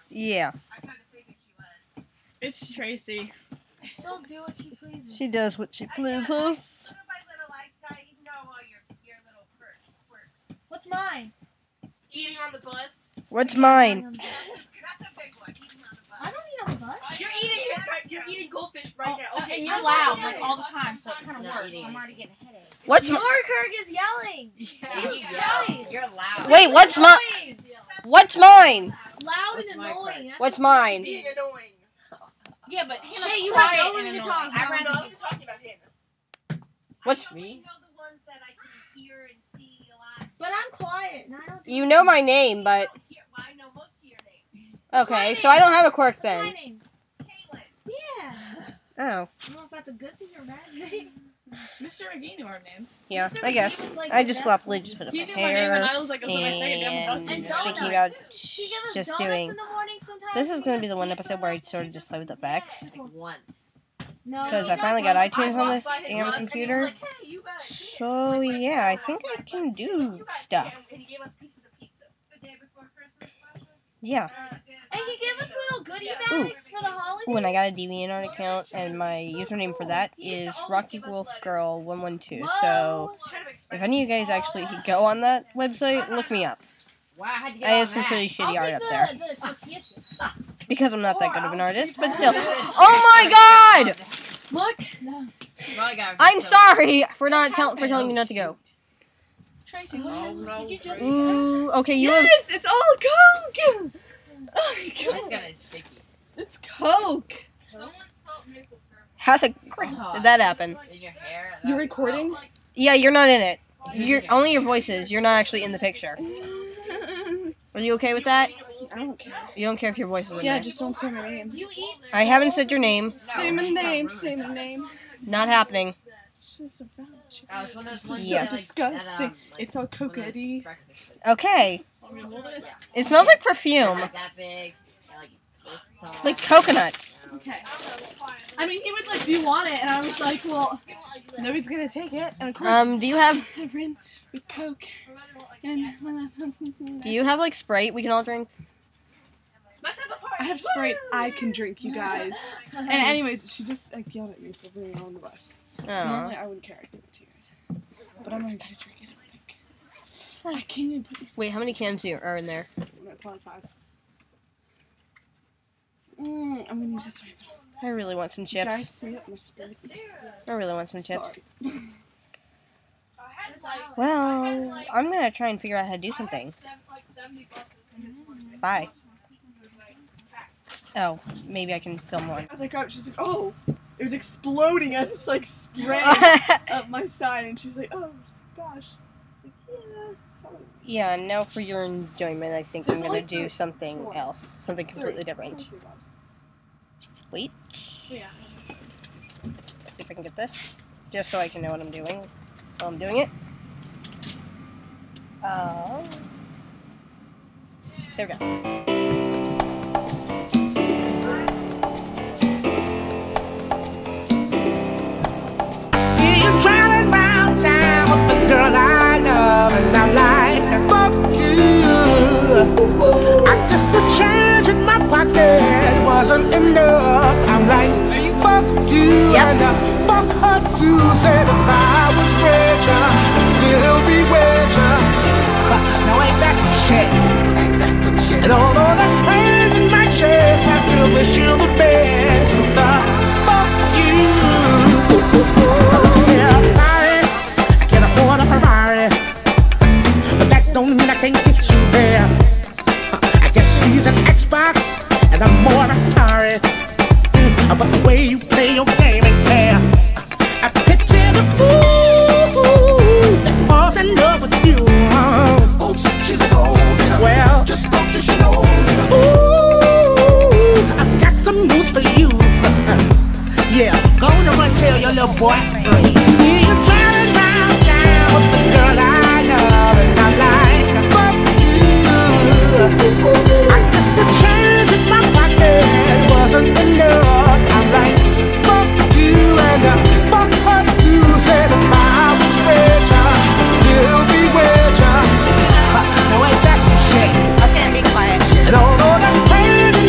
Yeah. It's Tracy. She'll do what she pleases. She does what she pleases. What's mine? Eating on the bus. What's mine? That's a big one. Eating on the bus. I don't eat on the bus. You're eating goldfish right now. Okay, you're loud like all the time, so it kind of works. I'm already getting a headache. What's Kirk is yelling. Jesus Christ. You're loud. Wait, what's mine? What's mine? Loud and annoying. What's mine? Being annoying. Yeah, but hey, you have no one to talk. I wasn't talking about him. What's me? The ones that I can hear and see a lot. But I'm quiet, and I don't. You know my name, but Well, I know most of your names. okay, so I don't have a quirk What's my then. name? Caitlin. Yeah. Oh, I don't know if that's a good thing or a bad thing. Mr. McGee knew our names. yeah, Mr. I guess. McGee was like I the just best sloppily one. just put up He my knew my name, and hair I was like, it was my second day on the bus. and And thinking donuts. about She gave us just donuts doing. in the morning sometimes. This is She going to gave be the us one pizza episode where I once. sort of just play with effects. Once. No, Because I not finally got once. iTunes on this walked by his damn bus, and he was computer. like, hey, you guys, So yeah, I think I can do stuff. And he gave us pieces of pizza the day before Christmas. Yeah. And he gave us little goodie Ooh. bags for the holidays. Ooh, and I got a DeviantArt account, and my username for that is RockyWolfGirl112. So if any of you guys actually go on that website, look me up. wow, how'd you I have some pretty shitty art up there. The tortilla chips. Because I'm not that good of an artist, but still. Oh my god! Look. No. I'm sorry for telling you not to go. Tracy, what happened? Did you just? Ooh, okay, you Yes, it's all Coke! Oh my This god. guy is sticky. It's Coke! how the crap did that happen? In your hair. You're recording? Yeah, you're not in it. You're only your voices. You're not actually in the picture. Are you okay with that? I don't care. You don't care if your voice is in Yeah, there. just don't say my name. Do you eat? I haven't said your name. Say my name, say my name. Not happening. It's just a brown chicken. Oh, it's one of those This ones is Yeah. so that, like, disgusting. that, It's all one of those coconut-y. breakfast foods. Okay. Yeah. It smells like perfume. Like that big. Like, this tall. Like coconuts. Okay. I mean, he was like, do you want it? And I was like, well, nobody's gonna take it. And of course, Do you have I ran with Coke. And do you have like Sprite we can all drink? I have Sprite I can drink, you guys. And anyways, she just like yelled at me for bringing it on the bus. Normally Oh. I wouldn't care, I'd give it to you guys. But I'm not gonna drink it, I think. I can't even put these. Wait, how many cans are in there? I'm gonna put on 5. I'm gonna use this one. I really want some Guys, chips. see it? I'm scared. I really want some chips. Sorry. Well, I'm gonna try and figure out how to do something. Bye. Oh, maybe I can film one. I was like, oh, she's like, oh, it was exploding as it's like spraying up my side, and she's like, oh gosh. I was like, yeah, sorry. Yeah, now for your enjoyment, I think I'm gonna do something else. Something completely It's different. only $3. Wait. Yeah. See if I can get this. Just so I can know what I'm doing while I'm doing it. There we go. See you driving round town with the girl I love, and I'm like, fuck you. I guess the change in my pocket wasn't enough. I'm like, fuck you, and fuck her too. Said if I was richer, I'd still be richer. Now ain't that some shit? And although there's pain in my chest, I still wish you the best. But the fuck you. Yeah, I'm sorry, I can't afford a Ferrari, but that don't mean I can't get you there. I guess she's an Xbox, and I'm more Atari. But the way you play your game ain't fair. I picture the fool that falls in love with you. Oops, she's a gold digger. Well, just don't you know. Ooh, I've got some news for you. Yeah, go on and run tell your little boy free. See you driving round town with the girl I love, and I'm like, fuck you. I guess the change in my pocket wasn't enough. I'm like, fuck you, and fuck her too. Said if I was richer, I'd still be richer. Now ain't that some shit? Okay, be quiet. And although there's pain in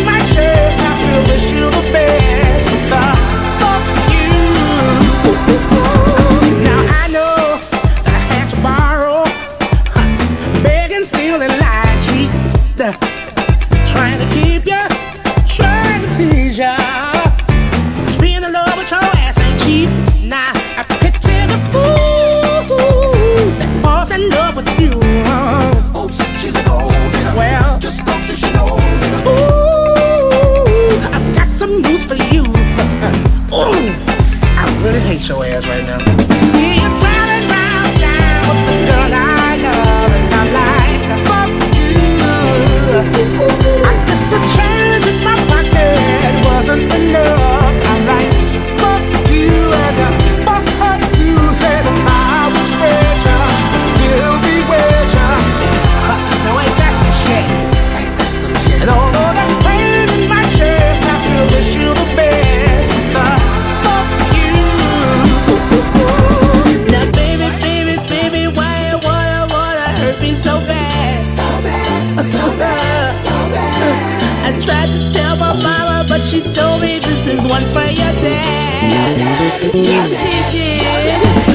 She told me this is one for your dad. Yes, she did.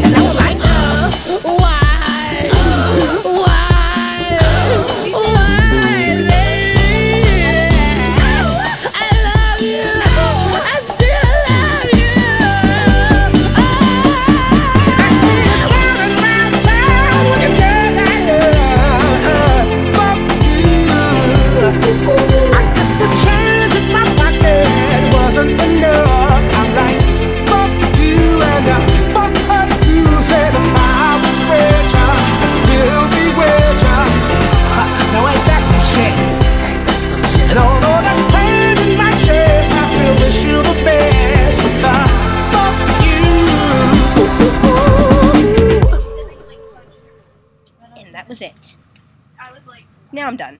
And I was like, why? I love you. I still love you. I see you running around town with a girl I love. Fuck you. I guess the change in my pocket wasn't enough. I'm like, fuck you and fuck her too. Said if I was richer, I'd still be richer. Now ain't that some shit? And although that's pain in my chest, I still wish you the best. But fuck you. And that was it. I was like, Now I'm done.